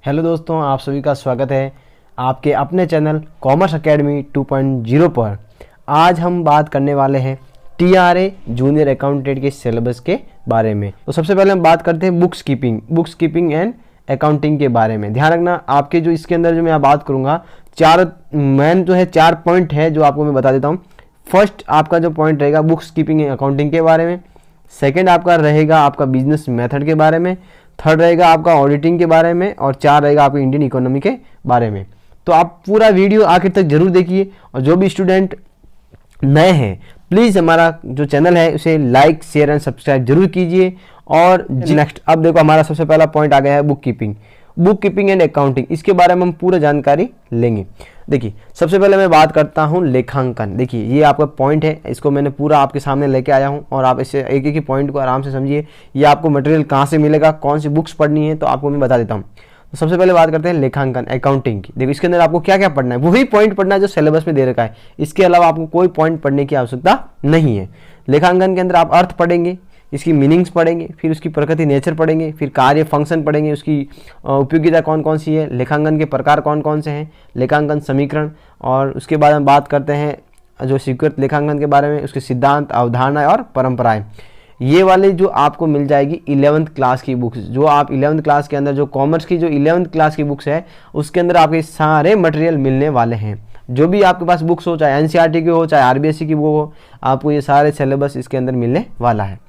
Hello दोस्तों, आप सभी का स्वागत है आपके अपने चैनल कॉमर्स एकेडमी 2.0 पर। आज हम बात करने वाले हैं टीआरए जूनियर अकाउंटेंट के सिलेबस के बारे में। तो सबसे पहले हम बात करते हैं बुक्स कीपिंग एंड अकाउंटिंग के बारे में। ध्यान रखना, आपके जो इसके अंदर जो मैं बात करूँगा चार पॉइंट है जो आपको मैं बता देता हूँ। फर्स्ट आपका जो पॉइंट रहेगा बुक्स कीपिंग एंड अकाउंटिंग के बारे में। सेकेंड आपका रहेगा आपका बिजनेस मेथड के बारे में। थर्ड रहेगा आपका ऑडिटिंग के बारे में। और 4 रहेगा आपके इंडियन इकोनॉमी के बारे में। तो आप पूरा वीडियो आखिर तक जरूर देखिए। और जो भी स्टूडेंट नए हैं प्लीज़ हमारा जो चैनल है उसे लाइक शेयर एंड सब्सक्राइब जरूर कीजिए। और नेक्स्ट अब देखो, हमारा सबसे पहला पॉइंट आ गया है बुक कीपिंग एंड अकाउंटिंग। इसके बारे में हम पूरा जानकारी लेंगे। देखिए, सबसे पहले मैं बात करता हूं लेखांकन। देखिए, ये आपका पॉइंट है, इसको मैंने पूरा आपके सामने लेके आया हूं और आप इसे एक ही पॉइंट को आराम से समझिए। ये आपको मटेरियल कहाँ से मिलेगा, कौन सी बुक्स पढ़नी है, तो आपको मैं बता देता हूँ। तो सबसे पहले बात करते हैं लेखांकन अकाउंटिंग की। देखो, इसके अंदर आपको क्या क्या पढ़ना है, वही पॉइंट पढ़ना है जो सिलेबस में दे रखा है। इसके अलावा आपको कोई पॉइंट पढ़ने की आवश्यकता नहीं है। लेखांकन के अंदर आप अर्थ पढ़ेंगे, इसकी मीनिंग्स पढ़ेंगे, फिर उसकी प्रकृति नेचर पढ़ेंगे, फिर कार्य फंक्शन पढ़ेंगे, उसकी उपयोगिता कौन कौन सी है, लेखांकन के प्रकार कौन कौन से हैं, लेखांकन समीकरण। और उसके बाद हम बात करते हैं जो स्वीकृत लेखांकन के बारे में, उसके सिद्धांत, अवधारणाएं और परंपराएं। ये वाले जो आपको मिल जाएगी 11वीं क्लास की बुक्स, जो आप 11वीं क्लास के अंदर जो कॉमर्स की जो 11वीं क्लास की बुक्स है उसके अंदर आपके सारे मटेरियल मिलने वाले हैं। जो भी आपके पास बुक्स हो, चाहे एनसीईआरटी की हो, चाहे आरबीएसई की वो हो, आपको ये सारे सिलेबस इसके अंदर मिलने वाला है।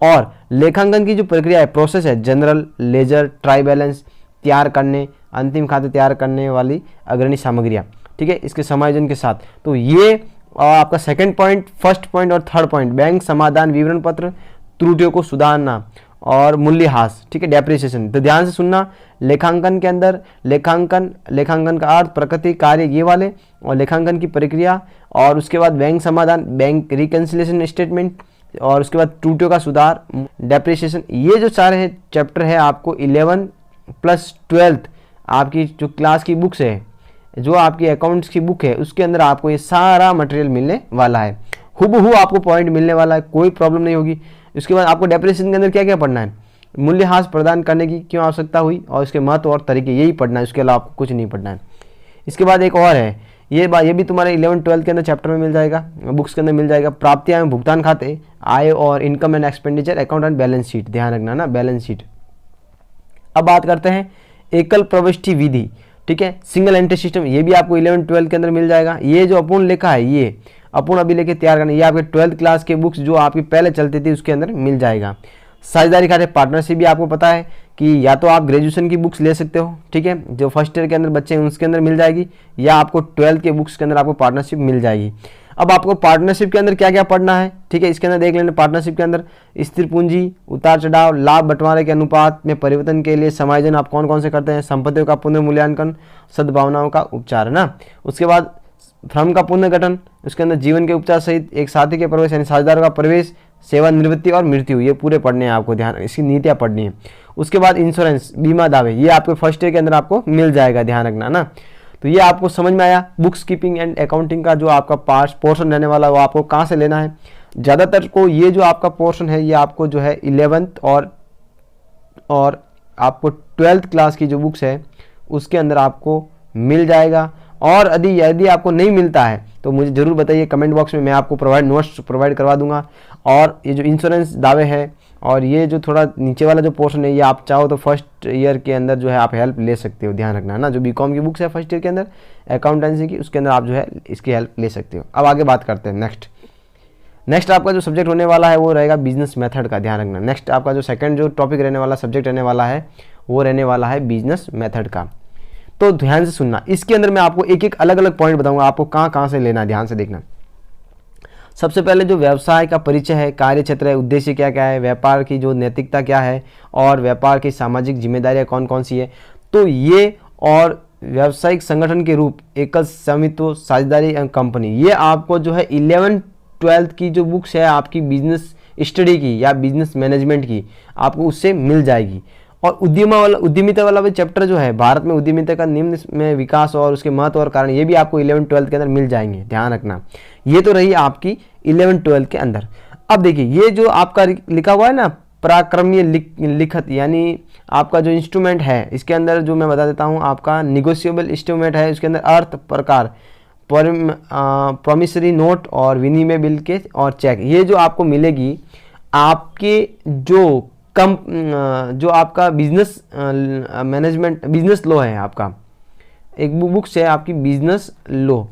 और लेखांकन की जो प्रक्रिया है, प्रोसेस है, जनरल लेजर, ट्राई बैलेंस तैयार करने, अंतिम खाते तैयार करने वाली अग्रणी सामग्रियाँ, ठीक है, इसके समायोजन के साथ। तो ये आपका सेकंड पॉइंट, फर्स्ट पॉइंट और थर्ड पॉइंट, बैंक समाधान, विवरण पत्र, त्रुटियों को सुधारना और मूल्यह्रास, ठीक है, डेप्रिसिएशन। तो ध्यान से सुनना, लेखांकन के अंदर लेखांकन का अर्थ, प्रकृति, कार्य, ये वाले, और लेखांकन की प्रक्रिया, और उसके बाद बैंक समाधान, बैंक रिकन्सिलिएशन स्टेटमेंट, और उसके बाद त्रुटियों का सुधार, डेप्रिसिएशन। ये जो सारे हैं चैप्टर है आपको 11 प्लस 12 आपकी जो क्लास की बुक्स है, जो आपकी अकाउंट्स की बुक है, उसके अंदर आपको ये सारा मटेरियल मिलने वाला है। हुबहू आपको पॉइंट मिलने वाला है, कोई प्रॉब्लम नहीं होगी। उसके बाद आपको डेप्रिसिएशन के अंदर क्या क्या पढ़ना है, मूल्यह्रास प्रदान करने की क्यों आवश्यकता हुई और इसके महत्व और तरीके, यही पढ़ना है। उसके अलावा आपको कुछ नहीं पढ़ना है। इसके बाद एक और है, ये भी तुम्हारे 11-12 के अंदर चैप्टर में मिल जाएगा, बुक्स के अंदर मिल जाएगा। प्राप्तियां एवं भुगतान खाते, आय और income and expenditure account and balance sheet. ध्यान रखना ना, बैलेंस शीट। अब बात करते हैं एकल प्रविष्टि विधि, ठीक है, सिंगल एंट्री सिस्टम। ये भी आपको 11-12 के अंदर मिल जाएगा। ये जो अपूर्ण लेखा है, ये अपूर्ण अभिलेख तैयार करना, ये आपके 12th क्लास के बुक्स जो आपकी पहले चलती थी उसके अंदर मिल जाएगा। साझेदारी खाते, पार्टनरशिप भी आपको पता है कि या तो आप ग्रेजुएशन की बुक्स ले सकते हो, ठीक है, जो फर्स्ट ईयर के अंदर बच्चे हैं उसके अंदर मिल जाएगी, या आपको 12th के बुक्स के अंदर आपको पार्टनरशिप मिल जाएगी। अब आपको पार्टनरशिप के अंदर क्या क्या पढ़ना है, ठीक है, इसके अंदर देख लेना। पार्टनरशिप के अंदर स्थिर पूंजी, उतार चढ़ाव, लाभ बंटवारे के अनुपात में परिवर्तन के लिए समायोजन आप कौन कौन से करते हैं, संपत्तियों का पुनर्मूल्यांकन, सद्भावनाओं का उपचार, है ना। उसके बाद फर्म का पुनर्गठन, उसके अंदर जीवन के उपचार सहित एक साथी के प्रवेश यानी साझेदारों का प्रवेश, सेवानिवृत्ति और मृत्यु, ये पूरे पढ़ने हैं आपको, ध्यान, इसकी नीतियाँ पढ़नी है। उसके बाद इंश्योरेंस, बीमा दावे, ये आपके फर्स्ट ईयर के अंदर आपको मिल जाएगा, ध्यान रखना ना। तो ये आपको समझ में आया बुक्स कीपिंग एंड अकाउंटिंग का जो आपका पार्ट पोर्शन रहने वाला है वो आपको कहाँ से लेना है। ज़्यादातर को ये जो आपका पोर्शन है ये आपको जो है 11th और आपको 12th क्लास की जो बुक्स है उसके अंदर आपको मिल जाएगा। और यदि आपको नहीं मिलता है तो मुझे ज़रूर बताइए कमेंट बॉक्स में, मैं आपको नोट्स प्रोवाइड करवा दूंगा। और ये जो इंश्योरेंस दावे है और ये जो थोड़ा नीचे वाला जो पोर्शन है, ये आप चाहो तो फर्स्ट ईयर के अंदर जो है आप हेल्प ले सकते हो, ध्यान रखना ना। जो बीकॉम की बुक्स है फर्स्ट ईयर के अंदर अकाउंटेंसी की, उसके अंदर आप जो है इसकी हेल्प ले सकते हो। अब आगे बात करते हैं नेक्स्ट आपका जो सब्जेक्ट होने वाला है वो रहेगा बिजनेस मेथड का, ध्यान रखना। नेक्स्ट आपका जो सेकंड जो टॉपिक रहने वाला, सब्जेक्ट रहने वाला है, वो रहने वाला है बिजनेस मेथड का। तो ध्यान से सुनना, इसके अंदर मैं आपको एक एक अलग अलग पॉइंट बताऊंगा, आपको कहाँ कहाँ से लेना है, ध्यान से देखना। सबसे पहले जो व्यवसाय का परिचय है, कार्य क्षेत्र है, उद्देश्य क्या क्या है, व्यापार की जो नैतिकता क्या है, और व्यापार की सामाजिक जिम्मेदारियां कौन कौन सी है, तो ये, और व्यावसायिक संगठन के रूप, एकल स्वामित्व, साझेदारी एवं कंपनी, ये आपको जो है 11-12 की जो बुक्स है आपकी बिजनेस स्टडी की या बिजनेस मैनेजमेंट की, आपको उससे मिल जाएगी। और उद्यमिता वाला भी चैप्टर जो है, भारत में उद्यमिता का निम्न में विकास और उसके महत्व और कारण, ये भी आपको 11-12 के अंदर मिल जाएंगे, ध्यान रखना। ये तो रही आपकी 11-12 के अंदर। अब देखिए, ये जो आपका लिखा हुआ है ना पराक्रमीय लिखत यानी आपका जो इंस्ट्रूमेंट है इसके अंदर जो मैं बता देता हूँ आपका निगोशिएबल इंस्ट्रूमेंट है, उसके अंदर अर्थ प्रकार प्रॉमिसरी नोट और विनिमय बिल के और चेक, ये जो आपको मिलेगी आपके जो आपका बिजनेस मैनेजमेंट बिजनेस लॉ है, आपका एक बुक्स है आपकी बिजनेस लॉ,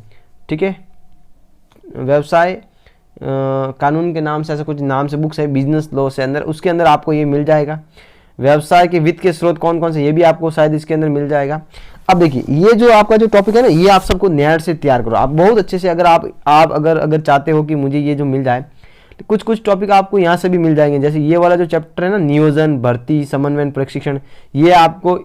ठीक है, व्यवसाय कानून के नाम से ऐसा कुछ नाम से बुक्स है बिजनेस लॉ से अंदर, उसके अंदर आपको ये मिल जाएगा। व्यवसाय के वित्त के स्रोत कौन कौन से, ये भी आपको शायद इसके अंदर मिल जाएगा। अब देखिए ये जो आपका जो टॉपिक है ना, ये आप सबको नेट से तैयार करो आप बहुत अच्छे से। अगर आप अगर चाहते हो कि मुझे ये जो मिल जाए, तो कुछ टॉपिक आपको यहाँ से भी मिल जाएंगे। जैसे ये वाला जो चैप्टर है ना, नियोजन, भर्ती, समन्वय, प्रशिक्षण, ये आपको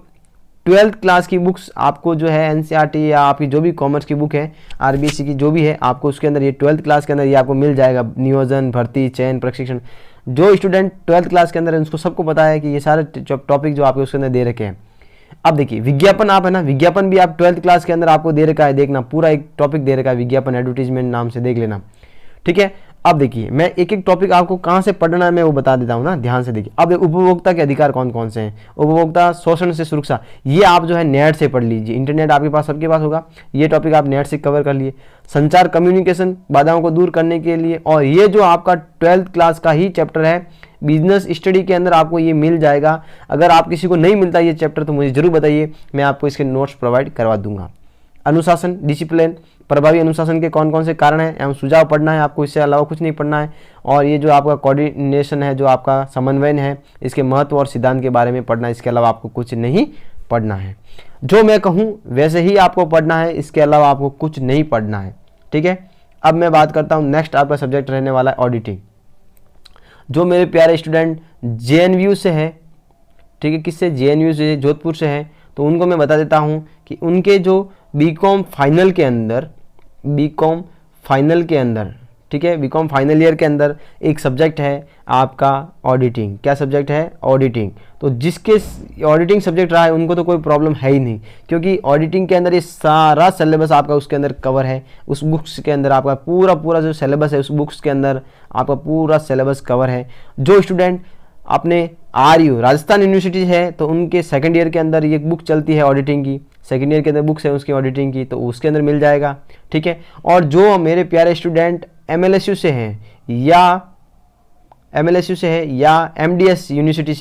12th क्लास की बुक्स आपको जो है एनसीईआरटी या आपकी जो भी कॉमर्स की बुक है, आरबीएससी की जो भी है, आपको उसके अंदर ये 12th क्लास के अंदर ये आपको मिल जाएगा। नियोजन, भर्ती, चयन, प्रशिक्षण, जो स्टूडेंट 12th क्लास के अंदर है उसको सबको पता है कि ये सारे टॉपिक जो आपके उसके अंदर दे रखे हैं। अब देखिए विज्ञापन आप है ना, विज्ञापन भी आप 12th क्लास के अंदर आपको दे रखा है, देखना पूरा एक टॉपिक दे रखा है विज्ञापन, एडवर्टीजमेंट नाम से देख लेना, ठीक है। अब देखिए मैं एक एक टॉपिक आपको कहाँ से पढ़ना है मैं वो बता देता हूँ ना, ध्यान से देखिए। अब उपभोक्ता के अधिकार कौन कौन से हैं, उपभोक्ता शोषण से सुरक्षा, ये आप जो है नेट से पढ़ लीजिए, इंटरनेट आपके पास सबके पास होगा, ये टॉपिक आप नेट से कवर कर लिए। संचार कम्युनिकेशन, बाधाओं को दूर करने के लिए, और ये जो आपका 12th क्लास का ही चैप्टर है बिजनेस स्टडी के अंदर आपको ये मिल जाएगा। अगर आप किसी को नहीं मिलता ये चैप्टर तो मुझे जरूर बताइए, मैं आपको इसके नोट्स प्रोवाइड करवा दूंगा। अनुशासन, डिसिप्लिन, प्रभावी अनुशासन के कौन कौन से कारण हैं एवं सुझाव पढ़ना है आपको, इससे अलावा कुछ नहीं पढ़ना है। और ये जो आपका कोऑर्डिनेशन है, जो आपका समन्वय है, इसके महत्व और सिद्धांत के बारे में पढ़ना है, इसके अलावा आपको कुछ नहीं पढ़ना है। जो मैं कहूँ वैसे ही आपको पढ़ना है, इसके अलावा आपको कुछ नहीं पढ़ना है, ठीक है। अब मैं बात करता हूँ नेक्स्ट आपका सब्जेक्ट रहने वाला है ऑडिटिंग। जो मेरे प्यारे स्टूडेंट जेएनयू से है, ठीक है, किससे, जेएनयू से, जोधपुर से है, तो उनको मैं बता देता हूँ कि उनके जो बीकॉम फाइनल के अंदर, ठीक है, बीकॉम फाइनल ईयर के अंदर एक सब्जेक्ट है आपका ऑडिटिंग। क्या सब्जेक्ट है, ऑडिटिंग। तो जिसके ऑडिटिंग सब्जेक्ट रहा है उनको तो कोई प्रॉब्लम है ही नहीं, क्योंकि ऑडिटिंग के अंदर ये सारा सिलेबस आपका उसके अंदर कवर है। उस बुक्स के अंदर आपका पूरा जो सिलेबस है, उस बुक्स के अंदर आपका पूरा सिलेबस कवर है। जो स्टूडेंट अपने आरयू राजस्थान यूनिवर्सिटी है तो उनके सेकंड ईयर के अंदर ये बुक चलती है ऑडिटिंग की, सेकंड ईयर के अंदर बुक्स है उसकी ऑडिटिंग की, तो उसके अंदर मिल जाएगा, ठीक है। और जो मेरे प्यारे स्टूडेंट एमएलएसयू से हैं या एमडीएस यूनिवर्सिटी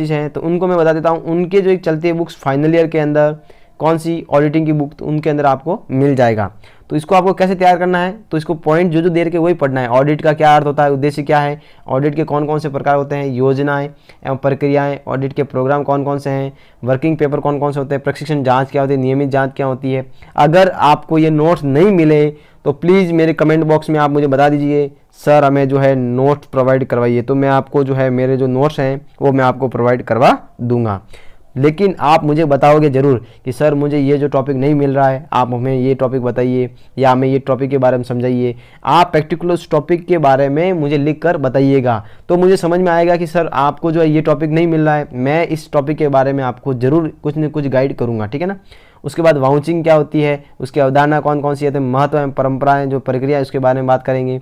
से हैं, तो उनको मैं बता देता हूँ उनके जो एक चलती है बुक्स फाइनल ईयर के अंदर कौन सी ऑडिटिंग की बुक, तो उनके अंदर आपको मिल जाएगा। तो इसको आपको कैसे तैयार करना है, तो इसको पॉइंट जो दे रखे वही पढ़ना है। ऑडिट का क्या अर्थ होता है, उद्देश्य क्या है, ऑडिट के कौन कौन से प्रकार होते हैं, योजनाएं एवं प्रक्रियाएं, ऑडिट के प्रोग्राम कौन कौन से हैं, वर्किंग पेपर कौन कौन से होते हैं, प्रशिक्षण जांच क्या होती है, नियमित जांच क्या होती है। अगर आपको ये नोट्स नहीं मिले तो प्लीज़ मेरे कमेंट बॉक्स में आप मुझे बता दीजिए, सर हमें जो है नोट्स प्रोवाइड करवाइए, तो मैं आपको जो है मेरे जो नोट्स हैं वो मैं आपको प्रोवाइड करवा दूंगा। लेकिन आप मुझे बताओगे ज़रूर कि सर मुझे ये जो टॉपिक नहीं मिल रहा है, आप हमें ये टॉपिक बताइए या हमें ये टॉपिक के बारे में समझाइए। आप पर्टिकुलर उस टॉपिक के बारे में मुझे लिख कर बताइएगा, तो मुझे समझ में आएगा कि सर आपको जो है ये टॉपिक नहीं मिल रहा है, मैं इस टॉपिक के बारे में आपको ज़रूर कुछ न कुछ गाइड करूँगा, ठीक है ना। उसके बाद वाउचिंग क्या होती है, उसकी अवधारणा कौन कौन सी है, महत्व एवं परंपराएं, जो प्रक्रिया है उसके बारे में बात करेंगे,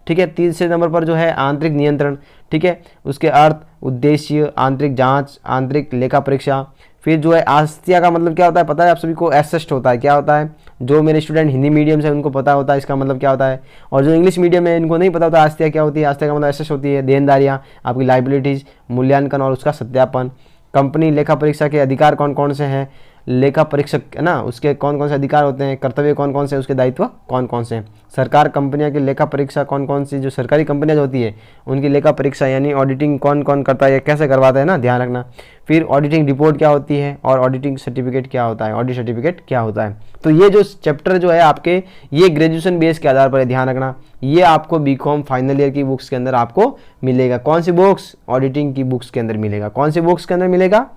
ठीक है। तीसरे नंबर पर जो है आंतरिक नियंत्रण, ठीक है, उसके अर्थ, उद्देश्य, आंतरिक जांच, आंतरिक लेखा परीक्षा। फिर जो है आस्तिया का मतलब क्या होता है, पता है आप सभी को, एसेस्ट होता है, क्या होता है, जो मेरे स्टूडेंट हिंदी मीडियम से उनको पता होता है इसका मतलब क्या होता है, और जो इंग्लिश मीडियम में इनको नहीं पता होता आस्तिया क्या होती है। आस्तिया का मतलब एसेस्ट होती है देनदारियाँ, आपकी लाइबिलिटीज़, मूल्यांकन और उसका सत्यापन। कंपनी लेखा परीक्षा के अधिकार कौन कौन से हैं, लेखा परीक्षक है ना, उसके कौन कौन से अधिकार होते हैं, कर्तव्य कौन कौन से, उसके दायित्व कौन कौन से हैं। सरकार कंपनियां की लेखा परीक्षा कौन कौन सी, जो सरकारी कंपनियां जो होती है उनकी लेखा परीक्षा यानी ऑडिटिंग कौन कौन करता है या कैसे करवाता है ना, ध्यान रखना। फिर ऑडिटिंग रिपोर्ट क्या होती है और ऑडिटिंग सर्टिफिकेट क्या होता है, ऑडिट सर्टिफिकेट क्या होता है। तो ये जो चैप्टर जो है आपके, ये ग्रेजुएशन बेस के आधार पर है, ध्यान रखना। ये आपको बीकॉम फाइनल ईयर की बुक्स के अंदर आपको मिलेगा। कौन सी बुक्स, ऑडिटिंग की बुक्स के अंदर मिलेगा। कौन सी बुक्स के अंदर मिलेगा,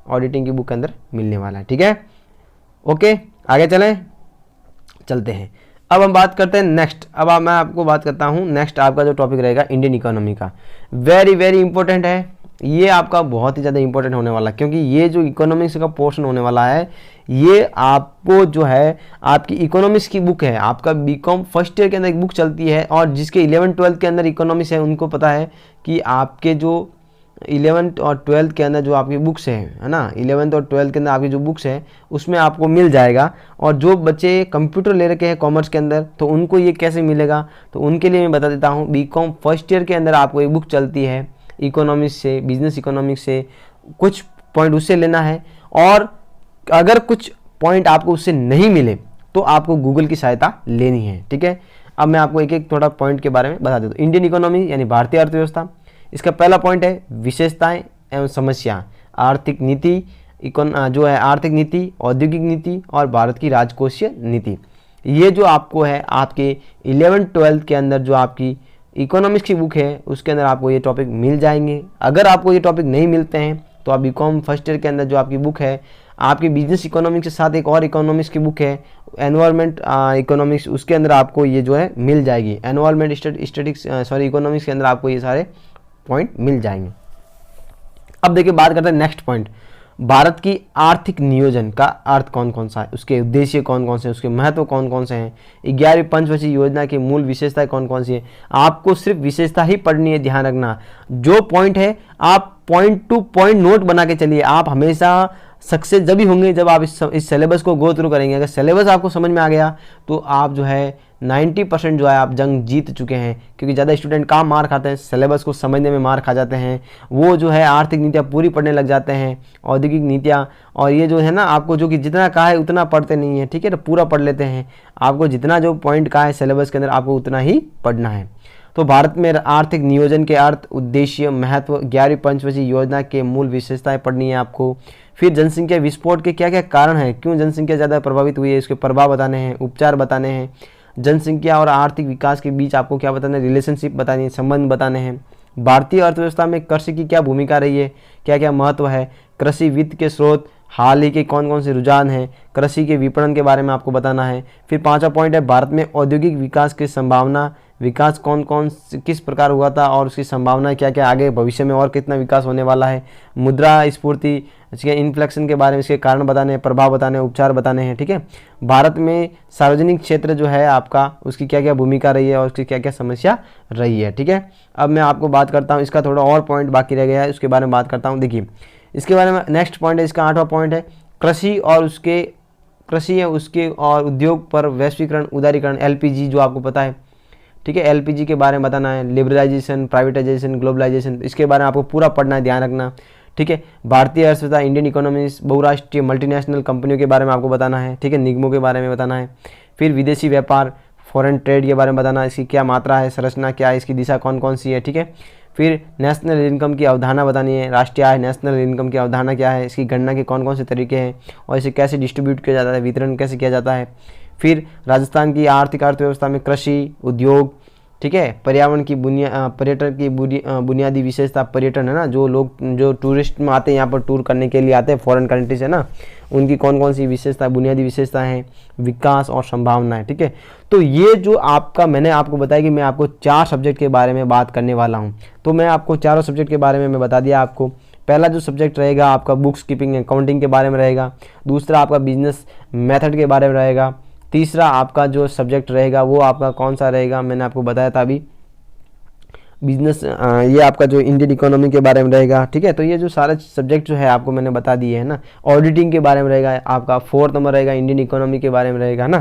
ऑडिटिंग की बुक के अंदर मिलने वाला है, ठीक है। ओके, आगे चलते हैं। अब हम बात करते हैं नेक्स्ट। अब मैं आपको बात करता हूं नेक्स्ट आपका जो टॉपिक रहेगा इंडियन इकोनॉमी का। वेरी वेरी इंपॉर्टेंट है, ये आपका बहुत ही ज़्यादा इंपॉर्टेंट होने वाला है, क्योंकि ये जो इकोनॉमिक्स का पोर्शन होने वाला है ये आपको जो है आपकी इकोनॉमिक्स की बुक है, आपका बीकॉम फर्स्ट ईयर के अंदर एक बुक चलती है, और जिसके 11th-12th के अंदर इकोनॉमिक्स है उनको पता है कि आपके जो 11th और 12th के अंदर जो आपकी बुक्स है ना, 11th और 12th के अंदर आपकी जो बुक्स है उसमें आपको मिल जाएगा। और जो बच्चे कंप्यूटर ले रखे हैं कॉमर्स के अंदर तो उनको ये कैसे मिलेगा, तो उनके लिए मैं बता देता हूँ। बीकॉम फर्स्ट ईयर के अंदर आपको एक बुक चलती है इकोनॉमिक्स से, बिजनेस इकोनॉमिक्स से, कुछ पॉइंट उससे लेना है, और अगर कुछ पॉइंट आपको उससे नहीं मिले तो आपको गूगल की सहायता लेनी है, ठीक है। अब मैं आपको एक एक थोड़ा पॉइंट के बारे में बता देता हूँ। इंडियन इकोनॉमी यानी भारतीय अर्थव्यवस्था, इसका पहला पॉइंट है विशेषताएं एवं समस्या, आर्थिक नीति, जो है आर्थिक नीति, औद्योगिक नीति और भारत की राजकोषीय नीति। ये जो आपको है आपके 11th-12th के अंदर जो आपकी इकोनॉमिक्स की बुक है उसके अंदर आपको ये टॉपिक मिल जाएंगे। अगर आपको ये टॉपिक नहीं मिलते हैं तो आप बीकॉम फर्स्ट ईयर के अंदर जो आपकी बुक है आपकी बिजनेस इकोनॉमिक्स के साथ एक और इकोनॉमिक्स की बुक है एनवायरमेंट इकोनॉमिक्स, उसके अंदर आपको ये जो है मिल जाएगी। एनवायरमेंट स्टैटिक्स इकोनॉमिक्स के अंदर आपको ये सारे पॉइंट मिल जाएंगे। अब देखिए बात करते हैं नेक्स्ट पॉइंट, भारत की आर्थिक नियोजन का अर्थ कौन कौन सा है, उसके उद्देश्य कौन कौन से हैं, उसके महत्व कौन कौन से हैं, 11वीं पंचवर्षीय योजना की मूल विशेषताएं कौन कौन सी है। आपको सिर्फ विशेषता ही पढ़नी है, ध्यान रखना। जो पॉइंट है आप पॉइंट टू पॉइंट नोट बना के चलिए। आप हमेशा सक्सेस जब भी होंगे जब आप इस सिलेबस को गो थ्रू करेंगे। अगर सिलेबस आपको समझ में आ गया तो आप जो है 90% जो है आप जंग जीत चुके हैं, क्योंकि ज़्यादा स्टूडेंट कहाँ मार खाते हैं, सिलेबस को समझने में मार खा जाते हैं। वो जो है आर्थिक नीतियाँ पूरी पढ़ने लग जाते हैं, औद्योगिक नीतियाँ, और ये जो है ना आपको जो कि जितना कहा है उतना पढ़ते नहीं है, ठीक है, तो पूरा पढ़ लेते हैं। आपको जितना जो पॉइंट कहा है सिलेबस के अंदर आपको उतना ही पढ़ना है। तो भारत में आर्थिक नियोजन के अर्थ, उद्देश्य, महत्व, 11वीं पंचवर्षीय योजना के मूल विशेषताएं पढ़नी है आपको। फिर जनसंख्या विस्फोट के क्या क्या कारण हैं, क्यों जनसंख्या ज़्यादा प्रभावित हुई है, इसके प्रभाव बताने हैं, उपचार बताने हैं। जनसंख्या और आर्थिक विकास के बीच आपको क्या बताना है, रिलेशनशिप बतानी है, संबंध बताने हैं। भारतीय अर्थव्यवस्था में कृषि की क्या भूमिका रही है, क्या क्या महत्व है, कृषि वित्त के स्रोत, हाल ही के कौन कौन से रुझान हैं, कृषि के विपणन के बारे में आपको बताना है। फिर पांचवा पॉइंट है भारत में औद्योगिक विकास की संभावना, विकास कौन कौन किस प्रकार हुआ था और उसकी संभावना क्या क्या, आगे भविष्य में और कितना विकास होने वाला है। मुद्रा स्फूर्ति, इसके इन्फ्लेक्शन के बारे में, इसके कारण बताने हैं, प्रभाव बताने हैं, उपचार बताने हैं, ठीक है। भारत में सार्वजनिक क्षेत्र जो है आपका उसकी क्या क्या भूमिका रही है और उसकी क्या क्या समस्या रही है, ठीक है। अब मैं आपको बात करता हूँ, इसका थोड़ा और पॉइंट बाकी रह गया है उसके बारे में बात करता हूँ। देखिए इसके बारे में नेक्स्ट पॉइंट है, इसका 8वां पॉइंट है कृषि है उसके और उद्योग पर वैश्वीकरण, उदारीकरण, एलपीजी जो आपको पता है, ठीक है, एलपीजी के बारे में बताना है। लिबरलाइजेशन, प्राइवेटाइजेशन, ग्लोबलाइजेशन, इसके बारे में आपको पूरा पढ़ना है, ध्यान रखना, ठीक है। भारतीय अर्थव्यवस्था, इंडियन इकोनॉमिक्स, बहुराष्ट्रीय मल्टीनेशनल कंपनियों के बारे में आपको बताना है, ठीक है, निगमों के बारे में बताना है। फिर विदेशी व्यापार, फॉरेन ट्रेड के बारे में बताना है, इसकी क्या मात्रा है, संरचना क्या है, इसकी दिशा कौन कौन सी है, ठीक है। फिर नेशनल इनकम की अवधारणा बतानी है, राष्ट्रीय आय, नेशनल इनकम की अवधारणा क्या है, इसकी गणना के कौन कौन से तरीके हैं और इसे कैसे डिस्ट्रीब्यूट किया जाता है, वितरण कैसे किया जाता है। फिर राजस्थान की आर्थिक अर्थव्यवस्था में कृषि, उद्योग, ठीक है, पर्यावरण की पर्यटन की बुनियादी विशेषता, पर्यटन है ना, जो लोग जो टूरिस्ट में आते हैं यहाँ पर टूर करने के लिए आते हैं फॉरेन कंट्री से ना, उनकी कौन कौन सी विशेषता, बुनियादी विशेषता हैं, विकास और संभावनाएं, ठीक है। तो ये जो आपका मैंने आपको बताया कि मैं आपको 4 सब्जेक्ट के बारे में बात करने वाला हूँ, तो मैं आपको चारों सब्जेक्ट के बारे में मैं बता दिया आपको। पहला जो सब्जेक्ट रहेगा आपका बुक्स कीपिंग अकाउंटिंग के बारे में रहेगा, दूसरा आपका बिजनेस मेथड के बारे में रहेगा, तीसरा आपका जो सब्जेक्ट रहेगा वो आपका कौन सा रहेगा, मैंने आपको बताया था अभी बिजनेस, ये आपका जो इंडियन इकोनॉमी के बारे में रहेगा, ठीक है। तो ये जो सारे सब्जेक्ट जो है आपको मैंने बता दिए है ना। ऑडिटिंग के बारे में रहेगा आपका, 4th नंबर रहेगा इंडियन इकोनॉमी के बारे में रहेगा ना।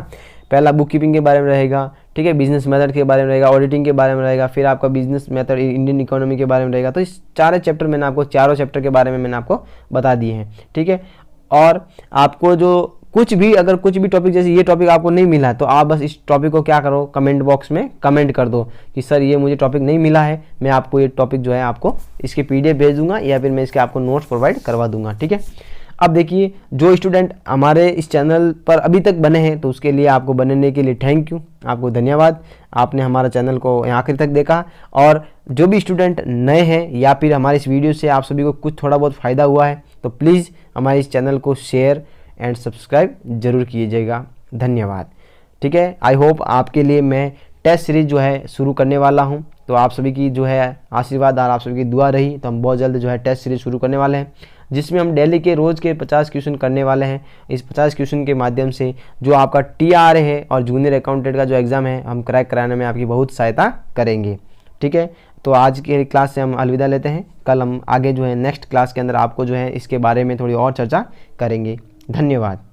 पहला बुक कीपिंग के बारे में रहेगा, ठीक है, बिजनेस मेथड के बारे में रहेगा, ऑडिटिंग के बारे में रहेगा, फिर आपका बिजनेस मेथड इंडियन इकोनॉमी के बारे में रहेगा। तो इस चारों चैप्टर मैंने आपको, चारों चैप्टर के बारे में मैंने आपको बता दिए हैं, ठीक है। और आपको जो कुछ भी टॉपिक, जैसे ये टॉपिक आपको नहीं मिला तो आप बस इस टॉपिक को क्या करो, कमेंट बॉक्स में कमेंट कर दो कि सर ये मुझे टॉपिक नहीं मिला है, मैं आपको ये टॉपिक जो है आपको इसके PDF भेज दूंगा या फिर मैं इसके आपको नोट्स प्रोवाइड करवा दूंगा, ठीक है। अब देखिए जो स्टूडेंट हमारे इस चैनल पर अभी तक बने हैं तो उसके लिए आपको बनने के लिए थैंक यू, आपको धन्यवाद, आपने हमारा चैनल को यहाँ आखिर तक देखा। और जो भी स्टूडेंट नए हैं या फिर हमारे इस वीडियो से आप सभी को कुछ थोड़ा बहुत फ़ायदा हुआ है तो प्लीज़ हमारे इस चैनल को शेयर एंड सब्सक्राइब जरूर कीजिएगा। धन्यवाद, ठीक है। आई होप आपके लिए मैं टेस्ट सीरीज जो है शुरू करने वाला हूँ, तो आप सभी की जो है आशीर्वाद और आप सभी की दुआ रही तो हम बहुत जल्द जो है टेस्ट सीरीज शुरू करने वाले हैं, जिसमें हम डेली के रोज़ के 50 क्वेश्चन करने वाले हैं। इस 50 क्वेश्चन के माध्यम से जो आपका TRA है और जूनियर अकाउंटेंट का जो एग्ज़ाम है हम क्रैक कराने में आपकी बहुत सहायता करेंगे। ठीक है, तो आज के क्लास से हम अलविदा लेते हैं। कल हम आगे जो है नेक्स्ट क्लास के अंदर आपको जो है इसके बारे में थोड़ी और चर्चा करेंगे। धन्यवाद।